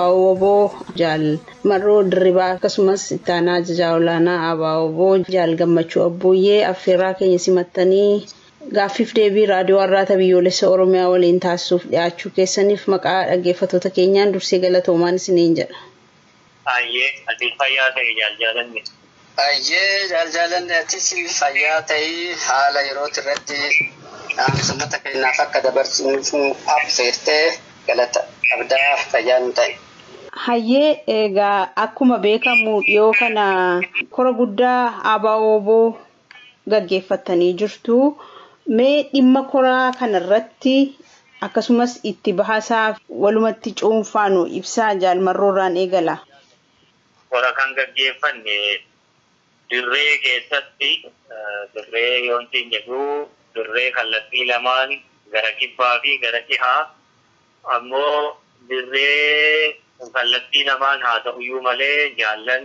Abaaboo Jaal Marroo Dirribaa akkasumas Ittaanaa Ajajaa Olaanaa Abaaboo Jaal Gammachuu Abbuuyyee affeerraa keenya simattanii gaaffiif deebii raadiyoo Arraata Biyyoolessa Oromiyaa waliin taasisuuf dhiyaachuu keessaniif maqaa dhaggeeffattoota keenyaan dursee galatoomaan isiniin jedha. Ayyee ati fayyaa ta'e jaaljalanne. Ayyee jaaljalanne atis fayyaa ta'e haala yeroo irratti uummata keenyaaf akka dabarsuuf affeertee galata abdaa fayyaan ta'e. Hayyee egaa akkuma beekamu dhiyoo kana kora guddaa Abaaboo gaggeeffatanii jirtu. Mee dhimma koraa kanarratti akkasumas itti bahasaa walumatti cuunfaanu ibsaa Jaal Marroorraan eegala. Kora kan gaggeeffanne dirree keessatti dirree yoontiin jedhu dirree kallattii lamaan gara kibbaa fi gara dhihaa ammoo dirree kallattii lamaan haa ta'uyyuu malee jaallan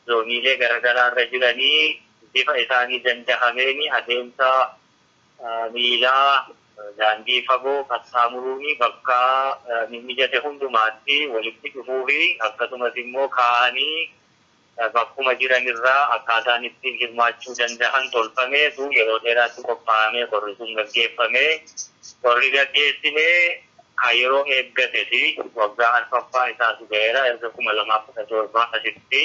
zooniilee garaagaraa irra jiranii bifa isaanii danda'ameen adeemsa miilaa daandii fagoo qaxxaamuruun bakka mijate hundumaatti walitti dhufuu fi akkasumas immoo kaa'anii bakkuma jiranirraa akkaataan ittiin hirmaachuu danda'an tolfamee yeroo dheeraatti qophaa'amee korri sun gaggeeffamee korri gaggeessinee yeroo eeggate fi waggaa arfaffaa isaatu ga'eera erga 2017 asitti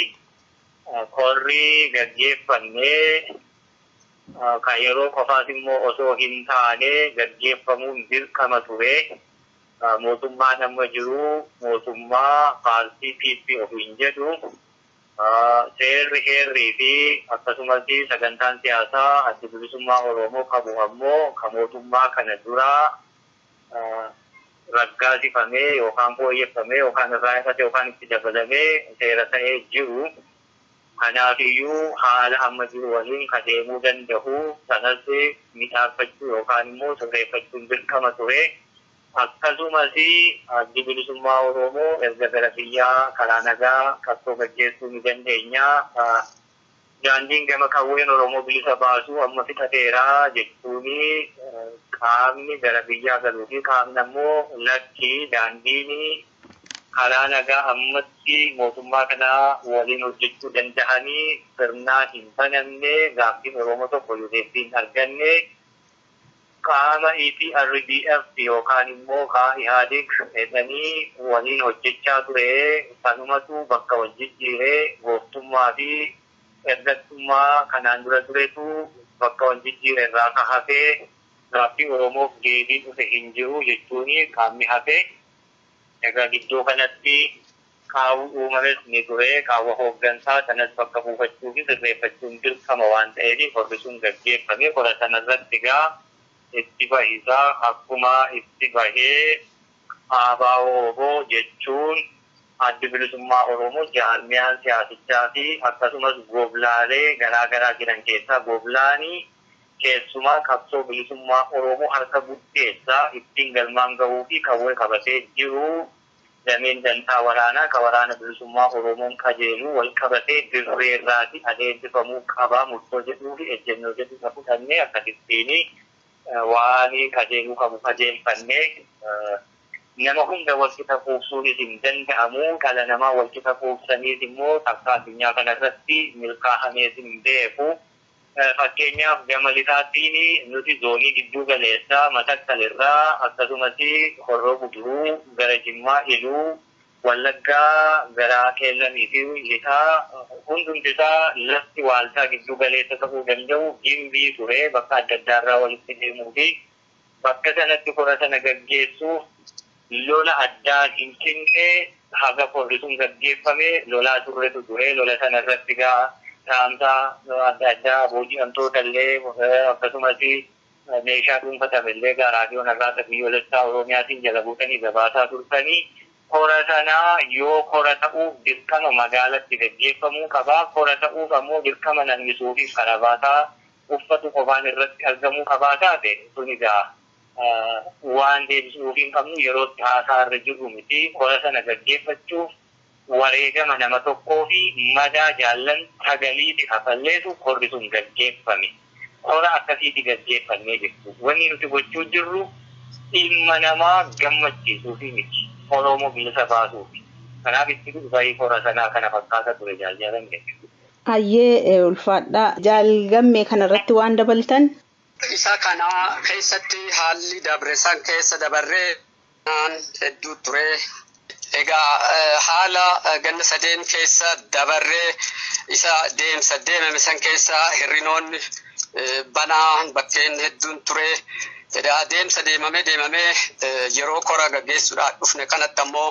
korri gaggeeffannee kan yeroo qofaas immoo osoo hin taane gaggeeffamuun dirqama ture mootummaan amma jiru mootummaa paartii PP ofiin jedhu seerri heerrii fi akkasumas sagantaan siyaasaa adda bilisummaa Oromoo qabu ammoo kan mootummaa kana duraa raggaasifamee yookaan fooyyeffamee yookaan irraa ifate yookaan itti dabalamee seera ta'ee jiru. Kanaafiyyuu haala amma jiru waliin adeemuu danda'u sanas midhaaffachuu yookaan immoo sirreeffachuun dirqama ture. Akkasumas adda bilisummaa Oromoo erga gara biyyaa karaa nagaa qabsoo gaggeessuu ni dandeenya. Daandiin gama qawween Oromoo bilisa baasuu amma fixateera jechuun qaamni gara biyyaa galuu fi qaamni ammoo lakkii daandiin karaa nagaa ammatti mootummaa kana waliin hojjechuu danda'anii sirnaan hin banamne gaaffiin Oromoo tokko deebii hin arganne qaama EPRDF yookaan immoo IHADIG jedhanii waliin hojjechaa ture sanumatu bakka wal jijjiiree gooftummaa fi ergattummaa kanaan dura turetu bakka wal jijjiire irraa hafee gaaffii Oromoof deebii dhufe hin jiru jechuun qaamni hafe. Egaa gidduu kanatti kaawwa uumames ni ture kaawwa hooggansaa sanas bakka buufachuu fi sirreeffachuun dirqama waan ta'eef korri sun gaggeeffame kora sanarratti egaa itti bahisaa akkuma itti bahee Abaaboo jechuun adda bilisummaa Oromoo jaarmiyaan siyaasichaa fi akkasumas gooblaalee garaagaraa jiran keessaa gooblaanii keessumaa qabsoo bilisummaa Oromoo harka guddeessaa ittiin galmaan gahuu fi qawwee qabatee jiru dameen dantaa waraanaa ka waraana bilisummaa Oromoon qajeeluu wal qabatee dirree irraati adeemsifamuu qabaa murtoo jedhuu fi ejjennoo jedhu fudhannee akkasittiin waan qajeeluu qabu qajeelfannee nama hunda walqixa quubsuunis hin danda'amu dhala namaa walqixa quubsaniis immoo takka addunyaa kanarratti milkaa'amees hin beeku. Fakkeenyaaf gama lixaatiin nuti zoonii gidduu galeessaa Matakkalirraa akkasumas Horroo Guduruu gara Jimmaa Iluu Wallaggaa gara Qeellamii fi lixaa hundumti isaa lafti waaltaa gidduu galeessa ta'uu danda'u Gimbii ture bakka adda addaarraa walitti deemuu fi bakka sanatti kora sana gaggeessuuf lola addaa hin cinne haga korri sun gaggeeffame lolaa turretu ture lola sanarratti gaa Taamsaa adda addaa booji'amtoota illee akkasumas meeshaa dhuunfatame illee raadiyoon Arraata Biyyoolessaa Oromiyaatiin jala buutanii gabaasaa turtanii kora sanaa yoo kora ta'uuf dirqama magaalatti gaggeeffamuu qabaa kora ta'uuf ammoo dirqama nannisuu fi karabaataa uffatu qofaan irratti argamuu qabaa taate sun egaa waan deebisuuf hin qabnu yeroo haasaarra jiru miti kora sana gaggeeffachuuf wareegama nama tokkoo fi madaa jaallan sagaliiti hafalleetu korri sun gaggeeffame. Kora akkasiiti gaggeeffannee jirtu. Wanni nuti gochuu jirru dhimma namaa gammachiisuu fi miti. Oromoo bilisa baasuufi. Kanaaf itti dhufanii kora sanaa kana fakkaata ture jaaljalan jechuudha. Hayyee ulfaadhaa jaalgammee kanarratti waan dabaltan. Isa kana keessatti haalli dabreessan keessa dabarree hedduu ture. Egaa haala ganna sadeen keessa dabarree isa deemame san keessa hirrinoonni banaa bakkeen hedduun ture. Deemsa deemamee yeroo kora gaggeessuudhaaf dhufne kanatti ammoo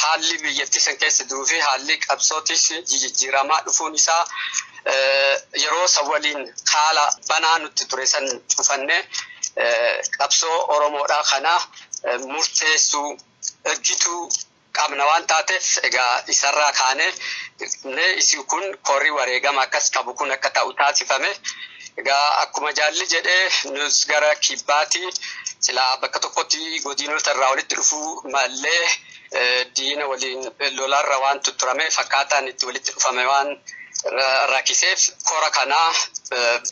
haalli biyyattii san keessa jiruu fi haalli qabsootis jijjiiramaa dhufuun isaa yeroo san waliin haala banaa nutti ture san cufanne qabsoo Oromoodhaa kana murteessuu ergituu qabna waan taateef egaa isarraa kaanee isin kun korri wareegama akkas qabu kun akka ta'u taasifame. Egaa akkuma jaalli jedhee nus gara kibbaatti silaa bakka tokkotti godinoota irraa walitti dhufuu mallee diina waliin lolaarra waan tutturame fakkaataan itti walitti dhufame waan rakkiseef kora kanaa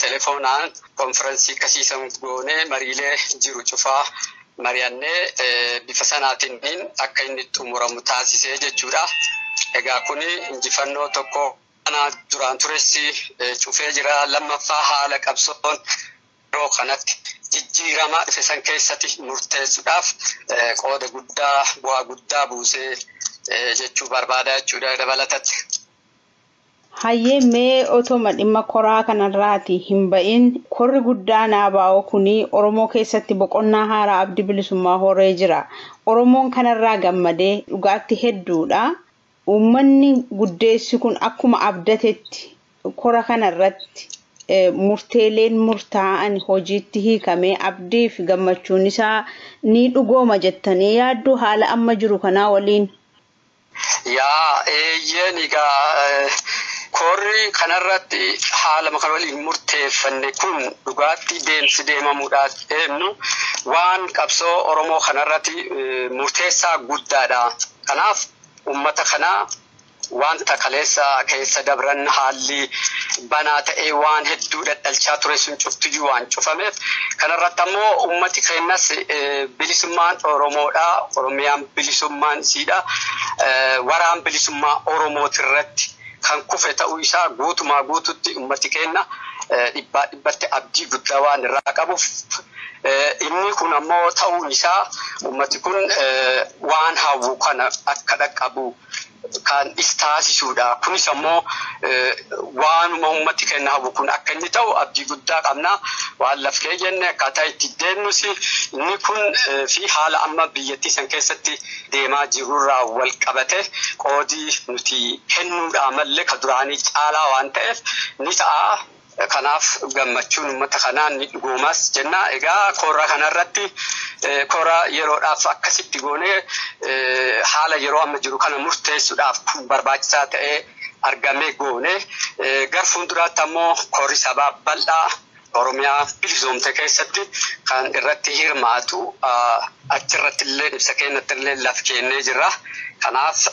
telefoonaan konferensii akkasiisan goonee mariilee jiru cufaa mari'annee bifa sanaatiin akka inni xumuramu taasisee jechuudha. Egaa kuni injifannoo tokko kana duraan turessi cufee jira. Lammaffaa haala qabsoon yeroo kanatti jijjiiramaa dhufe san keessatti murteessuudhaaf qooda guddaa bu'aa guddaa buusee jechuu barbaada jechuudha dabalatatti. Hayyee mee otoma dhimma koraa kanarraati hin ba'in korri guddaan ABO kuni Oromoo keessatti boqonnaa haaraa abdii bilisummaa horee jira. Oromoon kanarraa gammadee dhugaatti hedduudha. Uummanni guddeessi kun akkuma abdatetti kora kanarratti murteeleen murtaa'an hojiitti hiikamee abdii fi gammachuun isaa ni dhugooma jettanii yaaddu haala amma jiru kanaa waliin. Yaa eeyyeen egaa korri kanarratti haala makan waliin murteeffanne kun dhugaatti deemsi deemamuudhaaf deemnu waan qabsoo Oromoo kanarratti murteessaa guddaadha. Kanaaf ummata kana wanta kaleessa keessa dabran haalli banaa ta'ee waan hedduu dadhalchaa ture sun cuftiyyuu waan cufameef kanarratti ammoo ummati keenyas bilisummaan Oromoodha. Oromiyaan bilisummaan isiidha. Waraan bilisummaa Oromootirratti kan kufe ta'uu isaa guutumaa guututti ummati keenya dhibbatti abdii guddaa waan irraa qabuuf inni kun ammoo ta'uun isaa ummati kun waan hawwu kana akka dhaqqabu kan istaasisuudha. Kunis ammoo waanuma ummati keenya hawwu kun akka inni ta'u abdii guddaa qabna. Waan lafkee jenne akkaataa itti deemnus inni kun fi haala amma biyyattii san keessatti deemaa jirurraa wal qabate qoodii nuti kennuudhaa mallee ka duraanii caalaa waan ta'eef ni ta'a. Kanaaf gammachuun ummata kanaan ni dhugoomas jenna. Egaa kora kanarratti kora yeroodhaaf akkasitti goonee haala yeroo amma jiru kana murteessuudhaaf kun barbaachisaa ta'ee argamee goone. Gar fuulduraatti ammoo korri sabaa bal'aa Oromiyaa bilisoomte keessatti kan irratti hirmaatu achirratti illee ibsa kennatti illee laf kennee jira. Kanaaf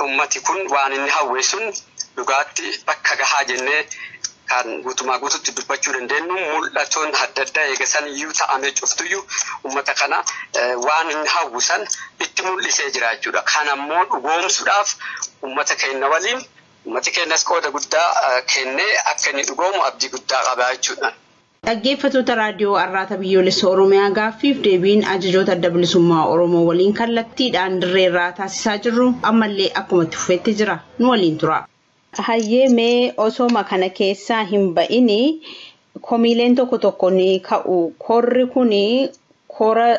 ummati kun waan inni hawwe sun dhugaatti bakka gahaa jennee kan guutumaa guututti dubbachuu dandeenyu mul'atoon adda addaa eegasan iyyuu ta'amee cuftuyyuu ummata kana waan inni hawwisan itti mul'isee jira jechuudha. Kan ammoo dhugoomsuudhaaf ummata keenya waliin ummati keenyas qooda guddaa kennee akka inni dhugoomu abdii guddaa qaba jechuudha. Dhaggeeffattoota raadiyoo Arraata Biyyoolessa Oromiyaa gaaffiif deebiin ajajoota adda bilisummaa Oromoo waliin kallattiidhaan dirreerraa taasisaa jirru ammallee akkuma itti fufetti jira. Nu waliin tura. Hayyee mee osoma kana keessaa hin ba'ini komiileen tokko ni ka'u. Korri kuni kora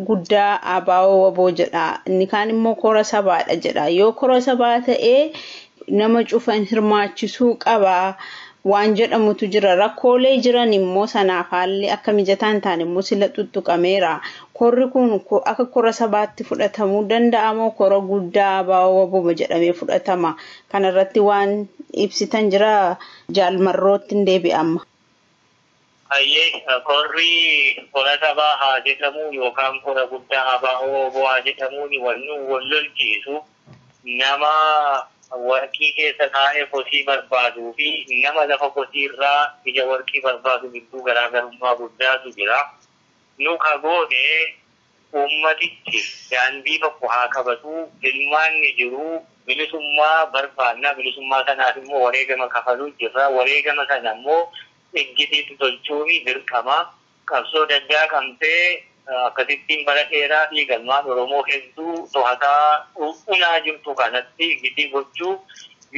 guddaa ABO jedha. Inni kaan immoo kora sabaadha jedha. Yoo kora sabaa ta'ee nama cufan hirmaachisuu qaba waan jedhamutu jira. Rakkoolee jiran immoo sanaaf haalli akka mijataan ta'an immoo sila tuttuqameera. Korri kun akka kora sabaatti fudhatamuu danda'amoo kora guddaa ABO jedhamee fudhatama. Kanarratti waan ibsitan jira jaalmarrootti hin deebi'amma. Hayyee korri kora sabaa haa jedhamu yookaan kora guddaa ABO haa jedhamuun wal lolchiisu nama warqii keessa taa'ee kosii barbaaduu fi nama lafa kosiirraa ija warqii barbaadu gidduu garaagarummaa guddaatu jira. Nu kagoone ummatichi daandii tokko haa qabatu ilmaanni jiru bilisummaa barbaanna bilisummaa sanaaf immoo wareegama kafaluu jirra wareegama sana immoo ejjitiitti tolchuuni dirqama qabsoo daddaa kamtee akkasittiin bara dheeraa fi galmaan Oromoo hedduu to'ataa unaa jirtu kanatti ejjitii gochuu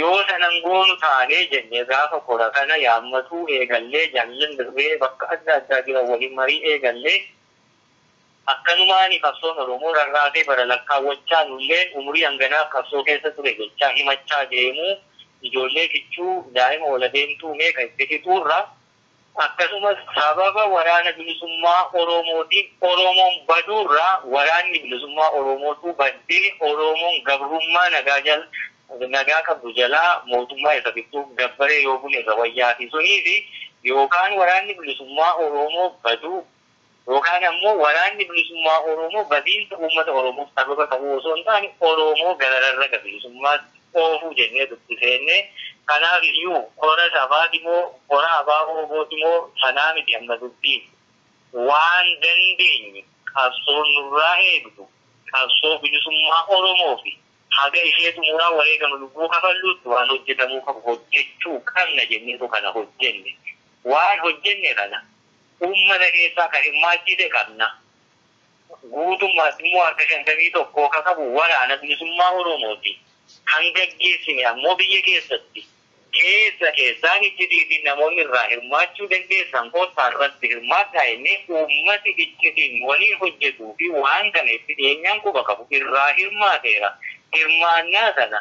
yoo sanan goonu taanee jennee gaafa kora kana yaammatu eegallee jaallan dirbee bakka adda addaa jiran waliin marii eegallee akkanumaan qabsoon Oromoo rarraatee bara lakkaawwachaa nullee umurii hanganaa qabsoo keessa ture jechaa himachaa deemu ijoollee kichuu daa'ima wala deemtuu meeqa itti fixuurra akkasumas sababa waraana bilisummaa Oromootiin Oromoon baduurra waraanni bilisummaa Oromootu baddee Oromoon gabrummaa nagaa qabdu jalaa mootummaa isa fixuuf gabbaree yoo bule irra wayyaati suniifi yookaan waraanni bilisummaa Oromoo baduu yookaan ammoo waraanni bilisummaa Oromoo badiinsa uummata Oromoof sababa ta'uu osoo hin taane Oromoo gararra bilisummaa oofuu jennee dubbisenne kanaaf iyyuu qora sabaatimoo qora abaa Oromootimoo sanaa miti amma dubbiin waan dandeenye qabsoo nurraa eegdu qabsoo bilisummaa Oromoo fi haga isheetu muraa wareegama lubbuu kafalluutti waan hojjetamuu qabu hojjechuu qabna jenneetu kana hojjenne waan hojjenne kana ummata keessaa kan hirmaachise qabna guutummaatti immoo harka 51 ka qabu waraana bilisummaa Oromooti kan gaggeessine ammoo biyya keessatti keessaan iccitiin namoonni irraa hirmaachuu dandeessan kottaa irratti hirmaattaa inni uummati iccitiin waliin hojjetuu fi waan kana itti dhiyeenyaan quba qabu irraa hirmaateera hirmaannaa sana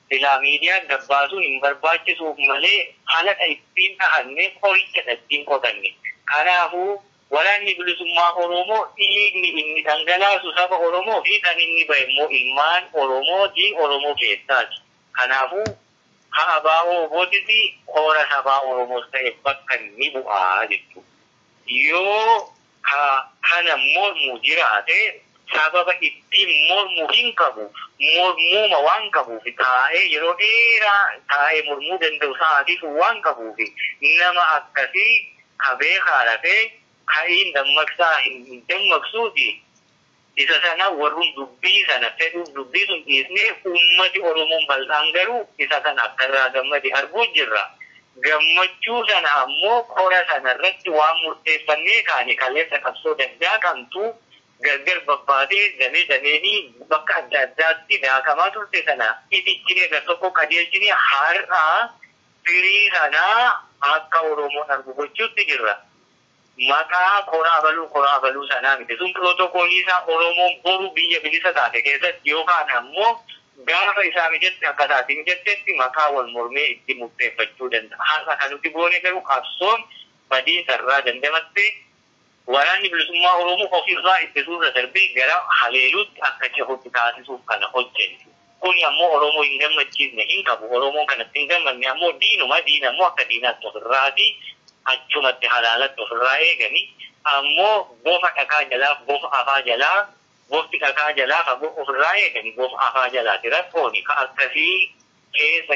silaa miidiyaa gabbaasuun hin barbaachisuuf malee haala ittiin dhahannee qoricha ittiin qotanne kanaafuu waraanni bilisummaa Oromoo dhiigni inni dhangalaasu saba Oromoo fi kan inni bahe immoo ilmaan Oromooti Oromoo keessaati kanaafuu abaa Oromootitti qora sabaa Oromoos ta'e bakka inni bu'aa jechuudha yoo kana mormuu jiraate sababa ittiin mormuu hin qabu mormuuma waan qabuuf taa'ee yeroo dheeraa taa'ee mormuu danda'u sa'aatiif waan qabuuf nama akkasii kabee haaratee ka'iin dammaqsaa hin dammaqsuuti isa sana warruun dubbii sana fedhuuf dubbii sun dhiisnee uummati Oromoon bal'aan garuu isa sana akka irraa gammade arguu jirra gammachuu sana ammoo qora sana irratti waan murteeffannee kaane kaleessa qabsoo dandaa kamtu gargar babbaatee dameenii bakka adda addaatti daakamaa turte sana itichine gar tokko qajeelchine har'aa firii sanaa akka Oromoon argu gochuutti jirra maqaa koraa baluu sanaa miti sun pirootokoolii isaa Oromoon boru biyya bilisa taate keessatti yookaan ammoo gaafa isaa mijetti akka taate mijettetti maqaa wal mormee itti murteeffachuu danda'a har'a kan nuti goone garuu qabsoon badiinsa irraa dandamatte waraanni bilisummaa Oromoo ofirraa ittisuurra darbee gara haleeluutti akka cehutti taasisuuf kana hojjennu kun ammoo Oromoo hin gammachiisne hin qabu Oromoon kanatti hin gammanne ammoo diinammoo akka diinaatti ofirraati achumatti halaalatti ofirraa eeganii ammoo bofa dhakaa jalaa bofa afaa jalaa bofti dhakaa jalaa fagoo ofirraa eeganii bofa afaa jalaati rakkooni ka akkasii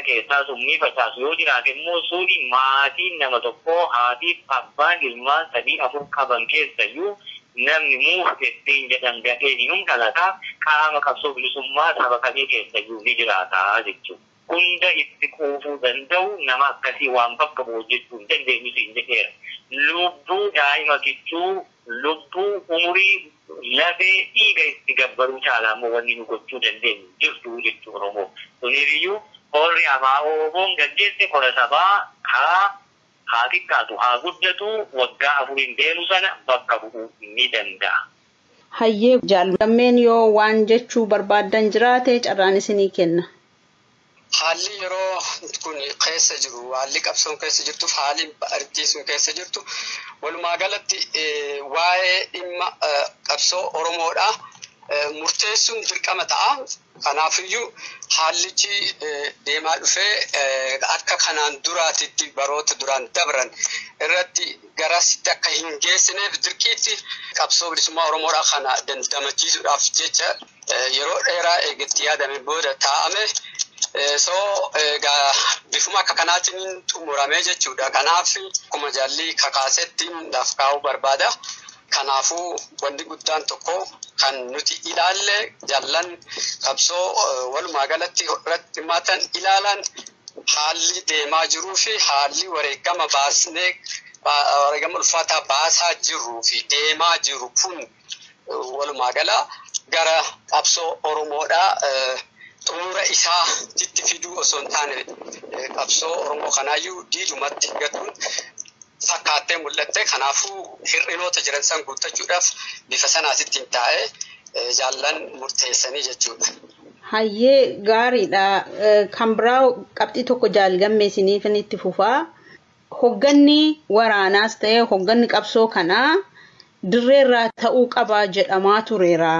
keessaa summii facaasu yoo jiraate immoo suudhi maatiin nama tokko haatiif abbaan ilmaan 3-4 qaban keessayyuu namni muuf ittiin jedhan gadheen hin dhalataa qaama qabsoo bilisummaa saba kamii keessayyuu ni jiraataa jechuudha. Hunda itti quufuu danda'u nama akkasii waan bakka bu'u jechuun dandeenyu siin jedheera. Lubbuu daa'ima kichuu lubbuu umurii lafee dhiiga itti gabbaruu caalaa immoo wanni nu gochuu dandeenyu jirtu jechuu Oromoo. Kuniifiyyuu qorri abaa Oromoon gaggeesse qora sabaa haa xiqqaatu haa guddatu waggaa 4 deemu sana bakka bu'uu ni danda'a. Hayyee jaallammeen yoo waan jechuu barbaadan jiraate carraan isinii kenna. Haalli yeroo kun keessa jiru haalli qabsoon keessa jirtuuf haalli arjiisuun keessa jirtu walumaa galatti waa'ee dhimma qabsoo Oromoodha murteessuun dirqama ta'a kanaafiyyuu haallichi deemaa dhufee akka kanaan duraatitti baroota duraan dabran irratti garasitti akka hin geessineef dirqiitti qabsoo bilisummaa Oromoodha kana dandamachiisuudhaaf jecha yeroo dheeraa eeggatti yaadame booda taa'ame bifuma akka kanaatiin xumuramee jechuudha. Kanaaf akkuma jaalli kakaasettiin laaf kaa'uu barbaada. Kanaafuu wanti guddaan tokko kan nuti ilaalle jaallan qabsoo walumaa galatti irratti maatan ilaalan haalli deemaa jiruu fi haalli wareegama baasnee wareegama ulfaataa baasaa jiruu fi deemaa jiru kun walumaa gala gara qabsoo Oromoodhaa xumura isaatti fiduu osoo hin taane qabsoo Oromoo kanaayyuu diidumatti gatuun fakkaatee mul'atte. Kanaafuu hir'inoota jiran san guuttachuudhaaf bifa sanaasittiin taa'ee jaallan murteessanii jechuudha. Hayyee gaariidha. Kan biraa qabxii tokko jaalgammeessiniif itti fufaa. Hogganni waraanaas ta'ee hogganni qabsoo kanaa dirreerraa ta'uu qabaa jedhamaa tureera.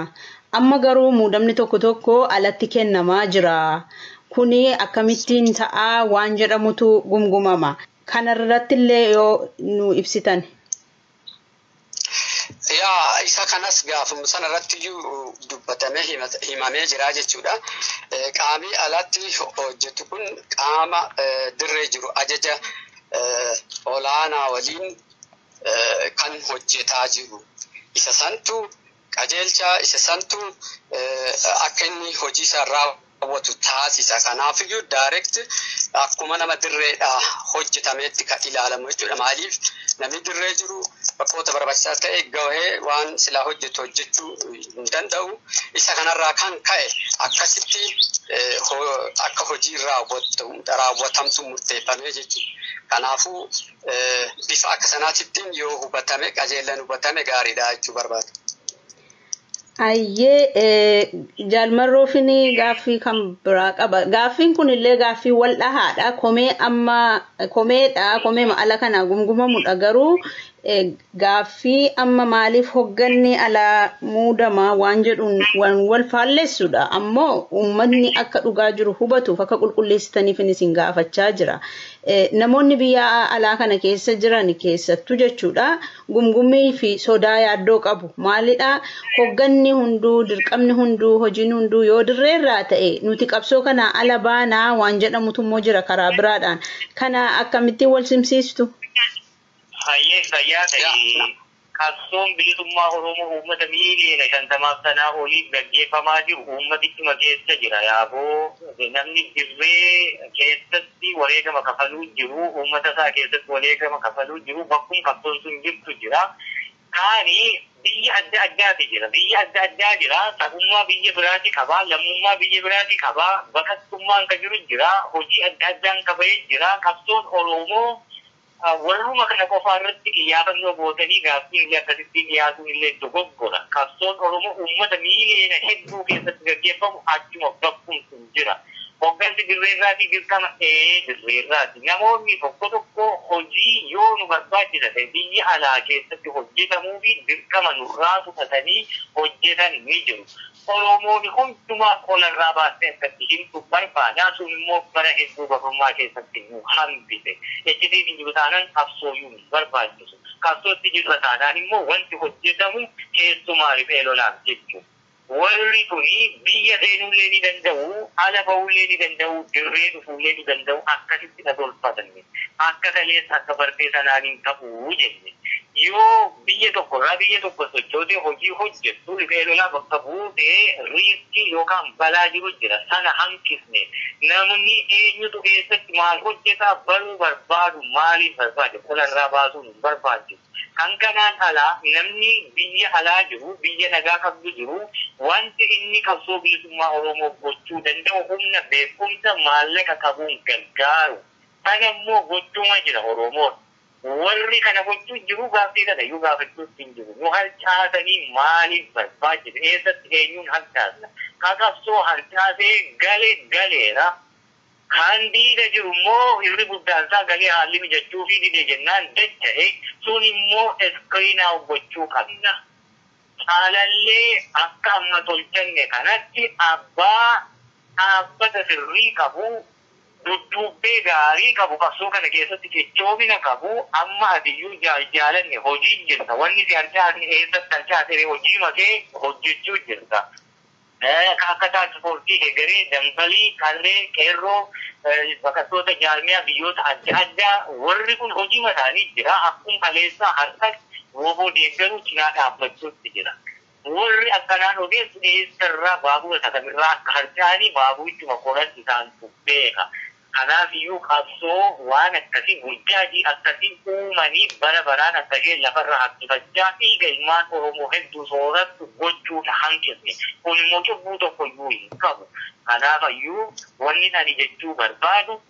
Amma garuu muudamni tokko alatti kennamaa jira. Kuni akkamittiin ta'aa waan jedhamutu gumgumama. Kanarratti illee yoo nu ibsitan. Yaa isa kanas gaafuma sanarratti dubbatamee himamee jira jechuudha. Qaamni alatti hojjetu kun qaama dirree jiru ajaja olaanaa waliin kan hojjetaa jiru. Isa santu qajeelchaa isa santu akka inni hojii isaa raawwatu taasisa. Kanaafiyyuu direct akkuma nama dirreedhaa hojjetameetti kan ilaalamu jechuudha. Maaliif namni dirree jiru bakkoota barbaachisaa ta'e gahee waan silaa hojjechuu hin danda'u. Isa kanarraa kan ka'e akkasitti akka hojii raawwatamtu murteeffamee jechuudha. Kanaafuu bifa akka sanaatittiin yoo hubatame qajeellan hubatame gaariidha jechuu barbaada. Ayyee jaalmarroofini gaaffii kan biraa qaba. Gaaffiin kun illee gaaffii wal dhahaadha. Komeedha. Komee ala kana gumgumamudha garuu gaaffii amma maaliif hogganni ala muudama waan jedhuun wal faallessudha. Ammoo uummanni akka dhugaa jiru hubatuuf akka qulqulleessitaniif isin gaafachaa jira. Namoonni biyya alaa kana keessa jiran keessattuu jechuudha. Gumgummii fi sodaa yaaddoo qabu. Maalidha? Hogganni hunduu, dirqamni hunduu, hojiin hunduu yoo dirreerraa ta'e nuti qabsoo kana ala baanaa waan jedhamutu immoo jira karaa biraadhaan. Kana akkamittiin wal simsiistu? Hayyee fayyaa ta'e qabsoon bilisummaa Oromoo uummata miiliyoona 50 sanaa olii gaggeeffamaa jiru uummatichuma keessa jira. Yaaboo namni dirree keessatti wareegama kafaluu jiru, uummata isaa keessatti wareegama kafaluu jiru, bakkuma qabsoon sun jirtu jira. Kaani biyya adda addaati jira. Biyya adda addaa jira. Sabummaa biyya biraati qabaa, lammummaa biyya biraati qabaa, baqattummaan kan jiru jira, hojii adda addaan qabee jira. Qabsoon Oromoo warruma kana qofa irratti xiyyaafannoo gootanii gaaffii illee akkasittiin dhiyaatuun illee dogoggora. Qabsoon Oromoo uummata miiliyoona hedduu keessatti gaggeeffamu achuma bakkuun sun jira. Hoggansi dirreerraati dirqama dirreerraati. Namoonni tokko hojii yoo nu barbaachisa ta'e biyya alaa keessatti hojjetamuu fi dirqama nurraa fudhatanii hojjetan ni jiru. Oromoon hundumaa qolarraa baasee akkatti himtu barbaadaa sun immoo bara hedduu gabummaa keessatti nu hambise. Ejjitee hin jiru taanaan qabsooyuu nu barbaachisu. Qabsootti jirra taanaan immoo wanti hojjetamu keessumaa riphee lolaaf jechuudha. Warri kuni biyya seenuullee ni danda'u, ala ba'uullee ni danda'u, dirree dhufuullee ni danda'u, akkasitti na tolfatanne. Akka kaleessa akka bartee sanaaniin ta'uu jenne. Yoo biyya tokko sochootee hojii hojjettu riphee lolaa bakka buutee riiskii yookaan balaa jiru jira. Sana hanqisne namni eenyutu keessatti maal hojjetaa baruu barbaadu maaliif barbaade qolarraa baasuun hin barbaachisu. Kan kanaan alaa namni biyya alaa jiru, biyya nagaa qabdu jiru, wanti inni qabsoo bilisummaa Oromoo gochuu danda'u humna beekumsa maallaqa qabuun gargaaru. Kana immoo gochuma jira Oromoon. Warri kana gochuu jiru gaaffii kana iyyuu gaafachuutti hin jiru. Nu harcaasanii maaliif barbaachisa? Eessatti eenyuun harcaasna? Ka qabsoo harcaasee galeera. Kan diida jiru immoo irri guddaan isaa galee haalli mijachuu fi dide jennaan dacha'e sun immoo iskiriinaa gochuu qabna. Caalallee akka amma tolchanne kanatti abbaa dhaabbata sirrii qabu, dudduubbee gaarii qabu, qabsoo kana keessatti jechoomina qabu, amma adiyyuu jaalanne hojii jirta. Wanni si harcaasne eessatti harcaasee hojii makee hojjechuu jirta. Akka tiraansipoortii egeree dambalii kanneen qeerroo bakattoota jaarmiyaa biyyoota adda addaa warri kun hojii mataanii jira. Akkuma kaleessaa harka Wooboo deeggaruu cinaa dhaabbachuutti jira. Warri akkanaan ogeessu eessarraa baabura sakamirraa akka harcaanii baaburichuma qoran isaan beeka. Kanaaf iyyuu qabsoo waan akkasii guddaadii akkasii uumanii bara baraan akkasii lafarra harkifachaa dhiiga ilmaan Oromoo hedduu soorattu gochuudha hanqifne. Kun immoo cubbuu tokko iyyuu hin qabu. Kanaaf iyyuu wanni ani jechuu barbaadu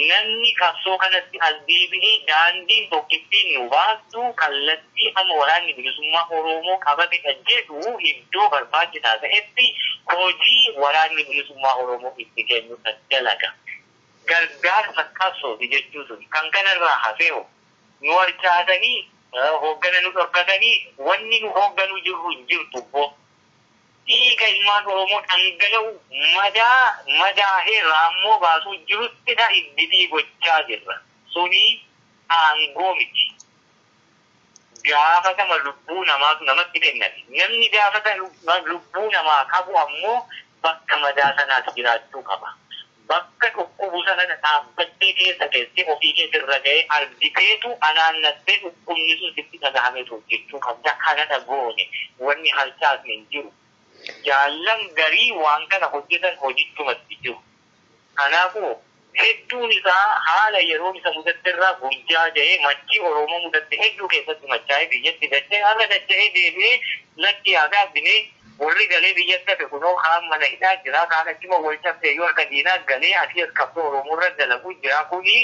namni qabsoo kanatti as deebi'ee daandiin tokkittiin nu baastu kallattii amma waraanni bilisummaa Oromoo qabate jedhu iddoo barbaachisaa ta'etti hojii waraanni bilisummaa Oromoo itti kennu dalaga. Gargaarsa qabsooti jechuun kan kanarraa hafeeho nu harcaasanii hooggana nu dhorkatanii wanni nu hoogganuu jirru hin jirtu bo dhiiga ilmaan Oromoo dhangala'u madaahee raammoo baasuu jiruttidha iddii gochaa jirra. Suni aangoo miti. Gaafatama lubbuu namaatu namatti kenname. Namni gaafatama lubbuu namaa qabu ammoo bakka madaa sanaatti jiraachuu qaba. Bakka dhukkubu sana dhaabbattee keessa keessee ofii keessarra ga'ee argiteetu anaannattee dhukkubni sun sitti dhagahameetu jechuu qabda. Kanadha goone wanni harcaasne hin jiru. Jaallan garii waan kana hojjetan hojichumatti jiru. Kanaafuu hedduun isaa haala yeroo isa mudatteerraa guyyaa ja'ee machii Oromoo mudatte hedduu keessatti machaa'ee biyyatti dachee haala dacha'ee deebi'ee lakki aadaa binee warri galee biyyatti hafe kunoo kaan mana hidhaa jira kaan achuma wal cabsee yoo harka diinaa galee asii as qabsoo Oromoo irra dalaguu jira kuni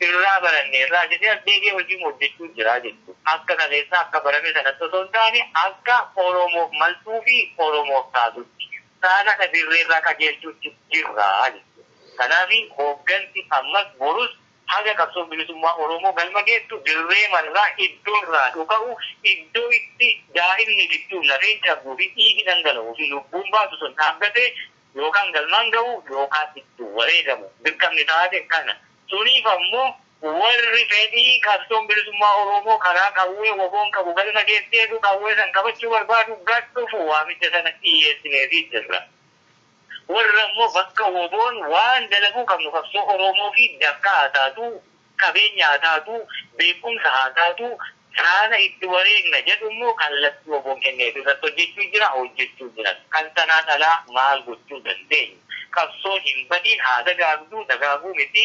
irraa baranne irraa jedhee as deebi'ee hojii hojjechuu jira jechuudha. Akka kaleessaa akka barame sanatti osoo hin taane akka Oromoof maltuu fi Oromoof taatutti saala dirree irraa qajeelchuutti jirra jechuudha. Kanaaf hooggansi ammas borus haga qabsoo bilisummaa Oromoo galma geessu dirree marraa iddoo irraa dhuka'u iddoo itti daa'imni gidduu lafeen cabuu fi dhiigi dhangala'uu fi lubbuun baasu sun dhaabbatee yookaan galmaan ga'u yookaan itti wareegamu dirqamni taate kana. Suniif ammoo warri fedhii qabsoon bilisummaa Oromoo karaa qawwee woboon qabu galma geesseetu qawwee san qabachuu barbaadu gadhufu waamicha sana dhiyeessineefii jirra. Warra immoo bakka woboon waan dalaguu qabnu qabsoo Oromoo fi dakka haa taatu qabeenya haa taatu beekumsa haa taatu saana itti wareegna jedhu immoo kallattii woboon kenneetu irratti hojjechuu jira. Kan sanaan alaa maal gochuu dandeenya? Qabsoon hin badiin haa dagaaguu miti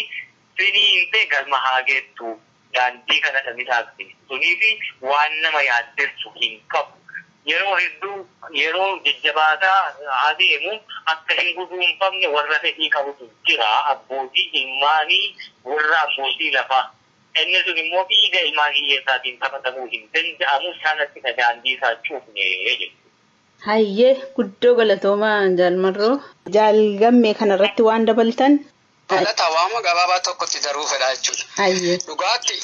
finiintee galma haa geettu daandii kana dhamitaatti. Suniifi waan nama yaaddeessu hin qabu. Yeroo hedduu yeroo jajjabaataa adeemu akka hin guduunfamne warra fedhii qabutu jira abbootii ilmaanii warra abbootii lafaa. Inni sun immoo dhiiga ilmaan hiyyeessaatiin taphatamuu hin danda'amu sanatti daandii isaa cuufne jechuudha. Hayyee guddoo galatoomaa jaalmarroo jaalgammee kanarratti waan dabaltan. Galata waama gabaabaa tokkotti daruu fedha jechuudha. Hayyee. Dhugaatti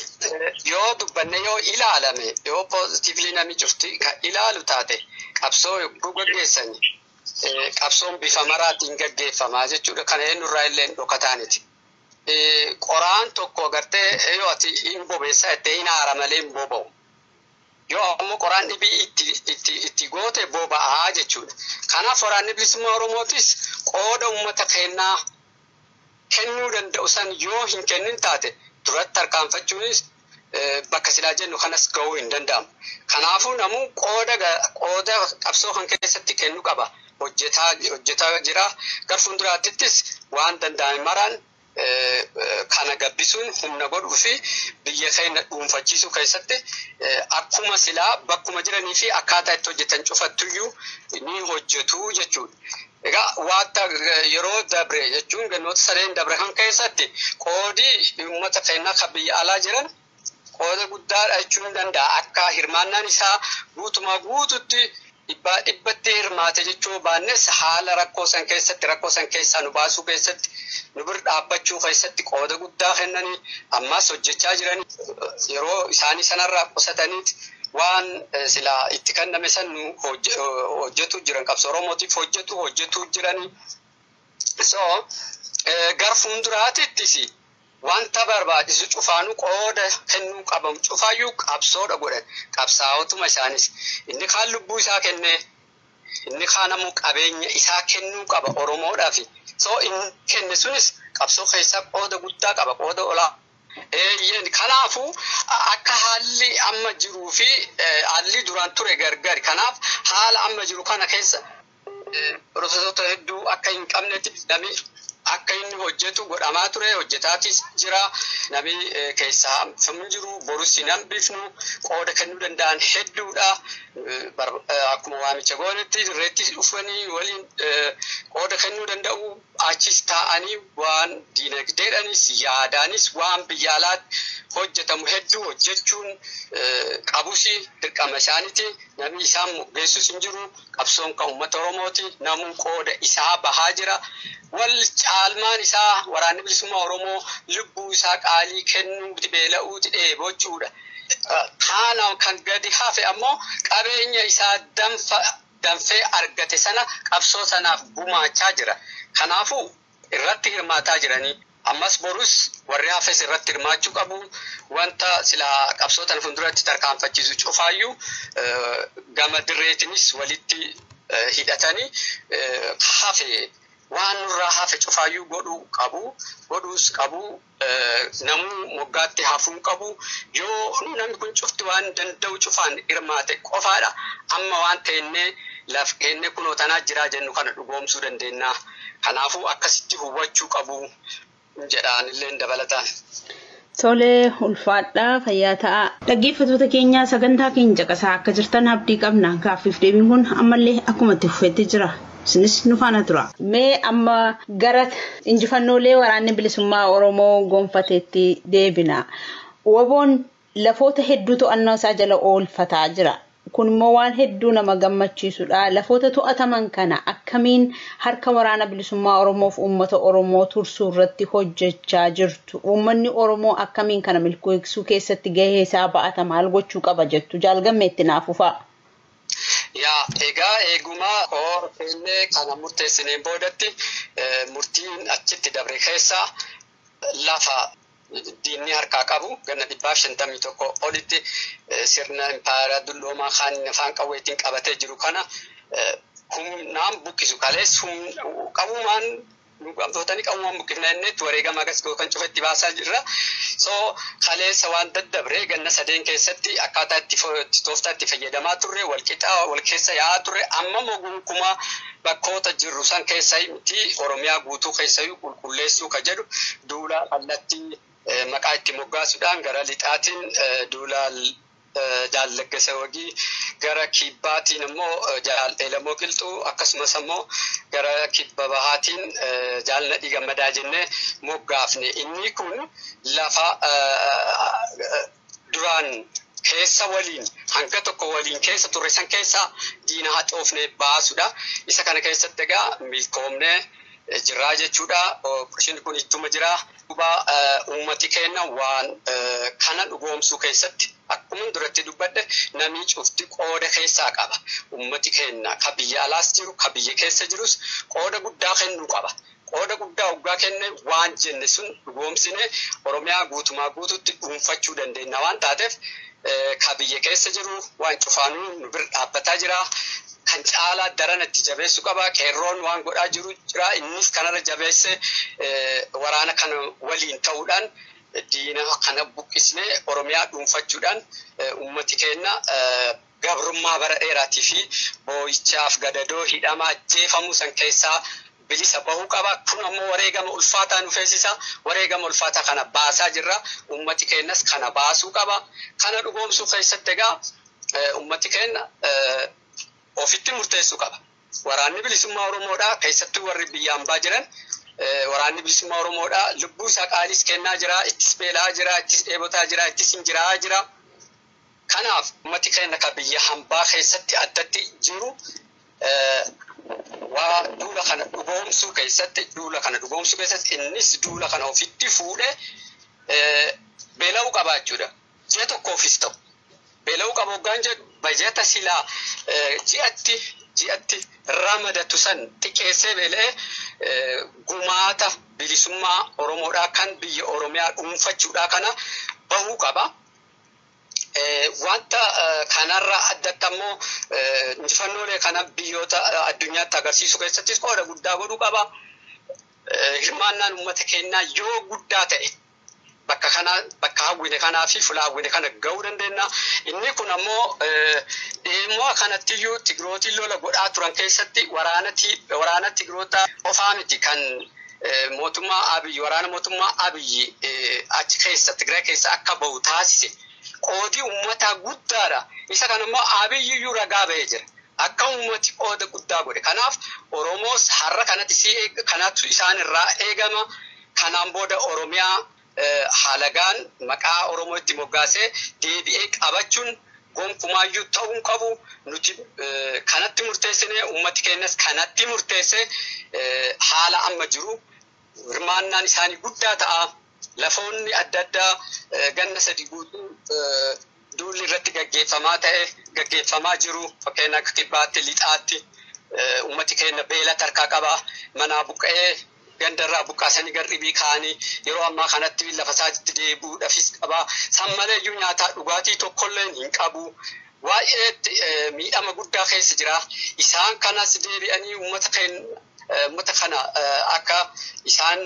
yoo dubbanne yoo ilaalame yoo poozitiivlii namni cufti kan ilaalu taate qabsoo yogguu gaggeessani qabsoon bifa maraatiin gaggeeffamaa jechuudha. Kana eenyurraa illee dhokataaniti. Qoraan tokko agartee yoo ati hin bobeessaa itti hin haara malee hin boba'u. Yoo ammoo qoraan dhibii itti goote boba'aa jechuudha. Kanaaf waraanni bilisummaa Oromootis qooda uummata kennaa kennuu danda'u san yoo hin kennin taate duratti tarkaanfachuunis bakka silaa jennu kanas ga'uu hin danda'amu. Kanaafuu namuu qooda qabsoo kan keessatti kennu qaba. Hojjetaa jira. Gar fuulduraattis waan danda'ame maraan kana gabbisuun humna godhuu fi biyya keenya dhuunfachiisuu keessatti akkuma silaa bakkuma jiranii fi akkaataa itti hojjetan cufattuyyuu ni hojjetu jechuudha. Egaa waanta yeroo dabre jechuun gannoota sadeen dabre kan keessatti qoodii uummata keenyaa kan biyya alaa jiran qooda guddaadha jechuun danda'a. Akka hirmaannaan isaa guututti dhibbatti hirmaate jechuu baannes haala rakkoo san keessaa nu baasuu keessatti nu bira dhaabbachuu keessatti qooda guddaa kennanii ammas hojjechaa jiran yeroo isaanii sanarraa qusataniiti. Waan silaa itti kenname san hojjetu jiran qabsoo Oromootiif hojjetu jiranii. So gar fuulduraatittis wanta barbaachisu cufaanuu qooda kennuu qabamu cufaayyuu qabsoodha godhan qabsaa'otuma isaanis inni kaan lubbuu isaa kennee inni kaan ammoo qabeenya isaa kennuu qaba Oromoodhaaf. So inni kenne sunis qabsoo keessaa qooda guddaa qaba qooda olaa. Yen kanaafu akka haalli amma jiruu fi haalli duraan ture gargari. Kanaaf haala amma jiru kana keessa profesorota hedduu akka hin qabnetti namni akka inni hojjetu godhamaa ture hojjetaatis jira. Namni keessa hamfamu jiru borus hin hambifnu qooda kennuu danda'an hedduudha. Akkuma waamicha goonetti irratti dhufanii waliin qooda kennuu danda'u achis taa'anii waan diinagdeedhaanis yaadaanis waan biyya alaatti hojjetamu hedduu hojjechuun qabusi dirqama isaaniiti. Namni isaan geessus hin jiru. Qabsoon kan uummata Oromooti. Namuu qooda isaa bahaa jira. Wal caalmaan isaa waraanni bilisummaa Oromoo lubbuu isaa qaalii kennuuti beela'uuti dheebochuudha. Kana kan gadi hafe ammoo qabeenya isaa danfee argate sana qabsoo sanaaf gumaachaa jira. Kanaafuu irratti hirmaataa jiranii. Ammas borus warri hafes irratti hirmaachuu qabu. Wanta sila qabsootan fuulduratti tarkaanfachiisu cufaayyuu gama dirreetinis walitti hidhatanii hafe waan nurraa hafe cufaayyuu godhuus qabu. Namuu moggaatti hafuun qabu. Yoo namni kun cufti waan danda'u cufaan hirmaate qofaadha. Amma waan ta'ennee laf kennee kunoo tanaa jiraa jennu kana dhugoomsuu dandeenya. Kanaafuu akkasitti hubachuu qabu jedhaan illee dabalataan. Tolee ulfaadhaa fayyaa ta'a. Dhaggeeffattoota keenya sagantaa keenya caqasaa akka jirtan abdii qabna. Gaaffiif deebiin kun ammallee akkuma itti fufeetti jira. Isinis nu faana tura. Mee amma gara injifannoolee waraanni bilisummaa Oromoo gonfateetti deebina. Waboon lafoota hedduu to'annoo isaa jala oolfataa jira. Kun immoo waan hedduu nama gammachiisudha. Lafoota to'ataman kana akkamiin harka waraana bilisummaa Oromoo fi uummata Oromoo tursuu irratti hojjechaa jirtu? Uummanni Oromoo akkamiin kana milkeessuu keessatti gahee isaa ba'ata maal gochuu qaba jettu? Jaalgammeetti naaf uffaa. Yaa egaa eegumaa horfeellee kana murteessineen boodatti murtiin achitti dabre keessaa lafa diinni harkaa qabu ganna 151 olitti sirna impaayera dulloomaa kan afaan qawweetiin qabatee jiru kana humnaan buqqisu kalees qabumaan nuqamtootanii qabumaan buqqifna innetti wareegama agas kan cufetti baasaa jirra. So kaleessa waan daddabree ganna 3 keessatti akkaataa itti tooftaatti fayyadamaa turre walqixaa wal keessa yaa'aa turre amma mogunkumaa bakkoota jirru san keessaa miti Oromiyaa guutuu keessaa qulqulleessuu ka jedhu duula kallattii maqaa itti moggaasuudhaan gara lixaatiin duula Jaallaggeessa Wagii gara kibbaatiin immoo Eelammoo Qilxuu akkasumas immoo gara kibba bahaatiin Jaalnadhii Gammadaa jennee moggaafne. Inni kun lafa duraan keessa waliin hanga tokko waliin keessa turre san keessa diina haxoofne baasuudha. Isa kana keessatti egaa milkoomnee jirraa jechuudha. Qorshiin kun ittuma jira. Uummati keenya waan kana dhugoomsuu keessatti akkuma duratti dubbadde namni cufti qooda keessaa qaba. Uummati keenya ka biyya alaas jiru ka biyya keessa jirus qooda guddaa kennuu qaba. Qooda guddaa waggaa kenne waan jenne sun dhugoomsine Oromiyaa guutumaa guututti dhuunfachuu dandeenya waan taateef ka biyya keessa jiru waan cufaanuu nu bira dhaabbataa jira. Kan caalaa daran itti jabeessuu qaba. Qeerroon waan godhaa jiru jira. Innis kanarra jabeesse waraana kana waliin ta'uudhaan diina kana buqqisnee Oromiyaa dhuunfachuudhaan uummati keenya gabrummaa bara dheeraatii fi boo'ichaaf gadadoo hidhamaa ajjeefamuu san keessaa bilisa bahuu qaba. Kun ammoo wareegama ulfaataa nu feesisa. Wareegama ulfaataa kana baasaa jirra. Uummati keenyas kana baasuu qaba. Kana dhugoomsuu keessatti egaa uummati keenya ofitti murteessuu qaba. Waraanni bilisummaa Oromoodhaa keessattuu warri biyya hambaa jiran waraanni bilisummaa Oromoodhaa lubbuu isaa qaalis kennaa jira, ittis beelaa jira, ittis dheebotaa jira, ittis injiraa jira. Kanaaf uummati keenya ka biyya hambaa keessatti addatti jiru waa duula kana dhugoomsuu keessatti innis duula kana ofitti fuudhee beela'uu qabaachuudha. Ji'a tokkoofis ta'u beela'uu qabu hoggaan jedhu bajeta silaa ji'atti ramadatu san xiqqeessee beela'ee gumaata bilisummaa Oromoodhaa kan biyya Oromiyaa dhuunfachuudhaa kana bahuu qaba. Wanta kanarraa addatti ammoo injifannoolee kana biyyoota addunyaatti agarsiisuu keessattis qooda guddaa godhuu qaba. Hirmaannaan uummata keenyaa yoo guddaa ta'e bakka hawwine kanaa fi fuula hawwine kana ga'uu dandeenya. Inni kun ammoo immoo kanattiyyuu Tigrootiin lola godhaa turan keessatti waraana Tigroota qofaa miti kan mootummaa Abiyyi waraana mootummaa Abiyyi achi keessa Tigraay keessa akka bahu taasise qoodii uummataa guddaadha. Isa kana immoo Abiyyuu ragaa bahee jira. Akka uummati qooda guddaa godhe. Kanaaf Oromoos har'a kanatu isaan irraa eegama. Kanaan booda Oromiyaa halagaan maqaa Oromoo itti moggaasee deebi'ee qabachuun gonkumaayyuu ta'uu qabu. Nuti kanatti murteessinee uummati keenyas kanatti murteessee haala amma jiru hirmaannaan isaanii guddaa ta'a. Lafoonni adda addaa ganna sadii guutuu duulli irratti gaggeeffamaa jiru. Fakkeenya akka kibbaatti lixaatti uummati keenya beela tarkaa qaba. Manaa buqqa'ee gandarraa buqqaasanii garribii kaanii yeroo ammaa kanatti lafa isaatti deebi'uudhaafis qaba. San maleeyyuu nyaataa dhugaatii tokkollee hin qabu. Waa'ee miidhama guddaa keessa jira. Isaan kanas deebi'anii uummata kana akka isaan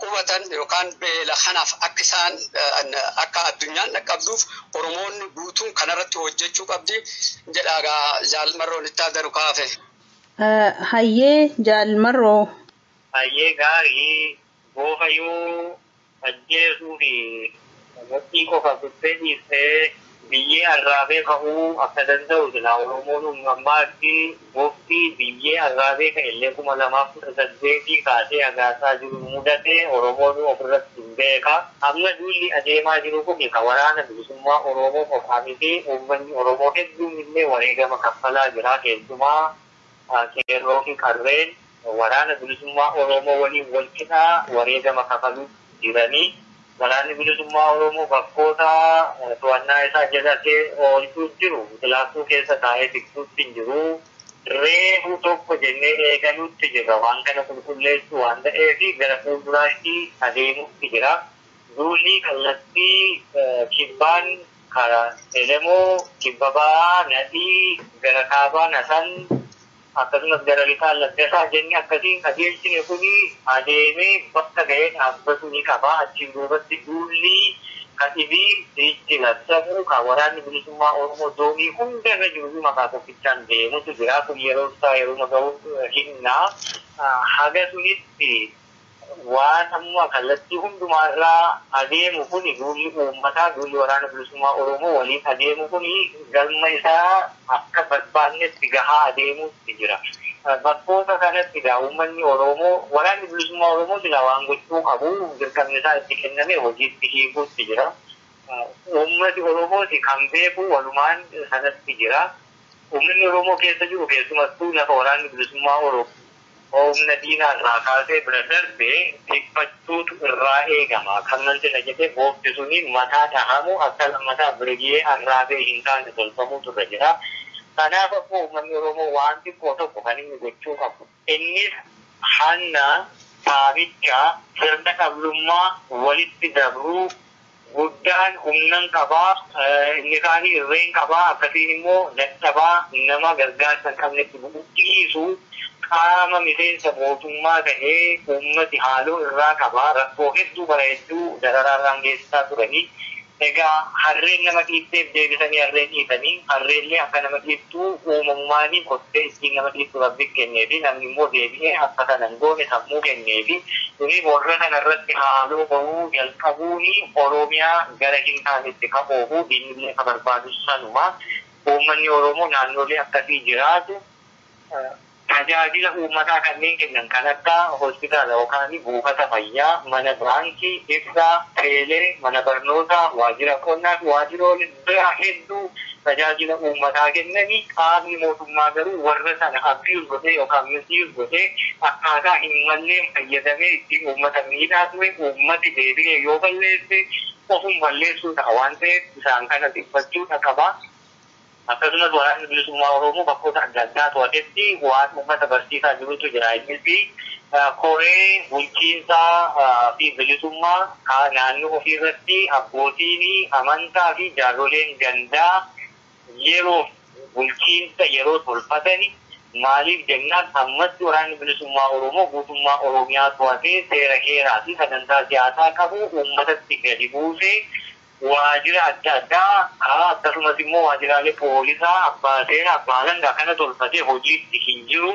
qubatan yookaan beela kanaaf akka isaan akka addunyaan dhaqqabduuf Oromoonni guutuun kanarratti hojjechuu qabdi jedhaa Jaalmarroon itti adaru kaafe. Hayyee Jaalmarroo. Hayyee gaarii boofayyuu ajjeesuu fi murtii qofa gubbee dhiisee biyyee arraabee ka'uu akka danda'u jira. Oromoon ammaatti gooftii biyyee arraabee ka'ellee 2018 kaasee agaasaa jiru mudate Oromoon ofirratti hin beeka. Amma duulli adeemaa jiru kun kan waraana bilisummaa Oromoo qofaa miti uummanni Oromoo hedduun illee wareegama kaffalaa jira. Keessumaa qeerroo fi qarreen waraana bilisummaa Oromoo waliin wal qixaa wareegama kaffaluu jiranii. Waraanni bilisummaa Oromoo bakkoota to'annaa isaa jalatee oolchuu jiru. Bilaasuu keessa taa'ee tiksuutti hin jiru. Reefu tokko jennee eegaluutti jira. Waan kana qulqulleessuu waan ta'eef gara fuulduraatti adeemuutti jira. Duulli kallattii kibbaan karaa Elemoo, kibba ba'aa, Nadii, gara kaabaa, Nasan akkasumas gara lixaa Laggasaa jennee akkasiin qajeelchine kuni adeemee bakka ga'ee dhaabbatu ni qaba. Achiin duubatti duulli kadhibii itti labsamu kan waraanni bilisummaa Oromoo doonii hunda irra jiru maqaa tokkichaan deemutu jira. Kun yeroo isaa yeroo ga'u hinnaa haga sunitti waan amma kallattii hundumaarraa adeemu kuni duulli uummataa duulli waraana bilisummaa Oromoo waliin adeemu kuni galma isaa akka barbaannetti gahaa adeemuutti jira. Bakkoota kanatti uummanni Oromoo waraanni bilisummaa Oromoo sila waan gochuu qabu dirqamni isaa itti kenname hojiitti hiikuutti jira. Uummati Oromooti kan beeku walumaan sanatti jira. Uummanni Oromoo keessa jiru keessumattuu lafa waraanni bilisummaa Oromoo humna diinaa irraa kaasee bira darbee dhiphachuutu irraa eegama. Kan namti jedhee boofti suniin mataa dhahamu akka lammataa birgee arraabee hin taane tolfamuutu irra jira. Kanaaf akkoo uummanni Oromoo waan xiqqoo tokko kan inni gochuu qabu. Innis hanna saabicha sirna qablummaa walitti dabruu guddaan humnan qabaa inni kaanii irreen qabaa akkasiin immoo dadhabaa nama gargaarsa hin qabnetti bu'uudhiisu qaama miseensa mootummaa ta'ee uummati haaloo irraa qabaa rakkoo hedduu bara hedduu dararaarraan geessisaa turanii. Egaa harreen nama dhiibbeef deebisanii harreen dhiisanii harreellee akka nama dhiibtuu uumamumaanii qottee ittiin nama dhiibtu rabbi kenneefi namni immoo deebi'ee akka kanan goone sammuu kenneefi kuni warra kanarratti haaloo bahuu jalqabuuni Oromiyaa gara hin taanetti qaboofu diinillee ka barbaadu sanuma uummanni Oromoo naannolee akkasii jiraatu tajaajila uummataa kanneen kennan kan akka hospitaala yookaan buufata fayyaa, mana baankii, ibsaa, teelee, mana barnootaa, waajjira qonnaa fi waajjiroonni biraa hedduu tajaajila uummataa kennanii qaamni mootummaa garuu warra sana abiyuus godhee yookaan misiis godhee akkaataa hin malleen fayyadamee ittiin uummata miidhaa ture uummati deebi'ee yoo balleesse ofum balleessuu ta'a waan ta'eef isaan kana dhiphachuudha qaba. Akkasumas waraanni bilisummaa Oromoo bakkoota adda addaa to'atetti waan uummata barsiisaa jirutu jira. Innis koree bulchiinsaa fi bilisummaa naannoo ofiirratti abbootiin amantaa fi jaarsoleen gandaa yeroo bulchiinsa yeroo tolfatani maaliif jennaan ammas waraanni bilisummaa Oromoo guutummaa Oromiyaa to'atee seera heeraa fi sagantaa siyaasaa qabu uummatatti gadi buusee waajjira adda addaa akkasumas immoo waajjiraalee poolisaa abbaa seeraa abbaa alangaa kana tolfatee hojiitti hin jiru.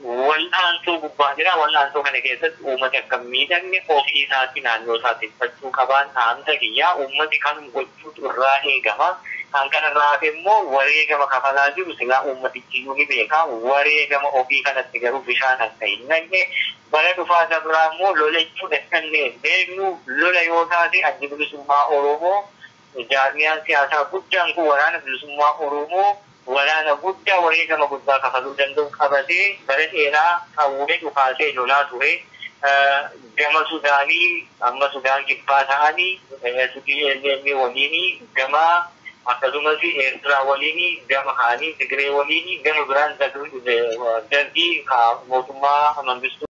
Wal'aansoo gubbaa jira. Wal'aansoo kana keessatti uummati akka miidhamne ofii isaatti naannoo isaatti fachuu qabaan dhaamsa kiyyaa uummati kan gochuutu irraa eegama. Kan kanarraa hafe immoo wareegama kafalaa jiru silaa uummatichi ni beeka. Wareegama ofii kanatti garuu bishaan akka hin nagne bara dhufaa dabraa immoo lola jechuun akkannee beeknu lola yoo taate addi bilisummaa Oromoo jaarmiyaan siyaasaa guddaan kun waraana bilisummaa Oromoo waraana guddaa wareegama guddaa kafaluu danda'u qabatee bara dheeraa hawwee dhufaasee lolaa ture. Gama Sudaanii amma Sudaan kibbaa ta'anii Sudii waliini gama akkasumas Eertiraa waliini gama kaanii Tigree waliini gama biraan darbii mootummaa Mangistuu